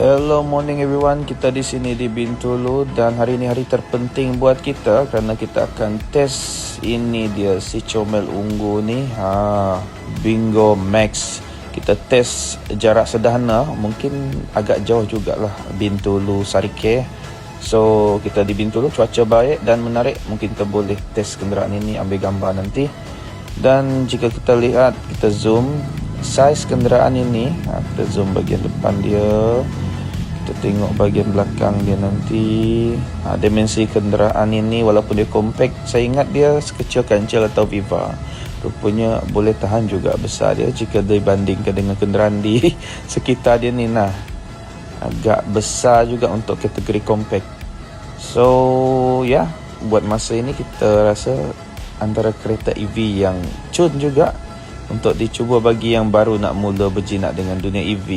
Hello morning everyone, kita di sini di Bintulu dan hari ini hari terpenting buat kita kerana kita akan test ini dia si comel ungu ni, Bingo Max. Kita test jarak sederhana, mungkin agak jauh jugalah Bintulu Sarike. So kita di Bintulu, cuaca baik dan menarik, mungkin kita boleh test kenderaan ini, ambil gambar nanti. Dan jika kita lihat, kita zoom saiz kenderaan ini, kita zoom bahagian depan dia, kita tengok bahagian belakang dia nanti. Dimensi kenderaan ini walaupun dia compact, saya ingat dia sekecil Kancil atau Viva. Rupanya boleh tahan juga besar dia jika dibandingkan dengan kenderaan di sekitar dia ni. Agak besar juga untuk kategori compact. So ya, buat masa ini kita rasa antara kereta EV yang cun juga untuk dicuba bagi yang baru nak mula berjinak dengan dunia EV.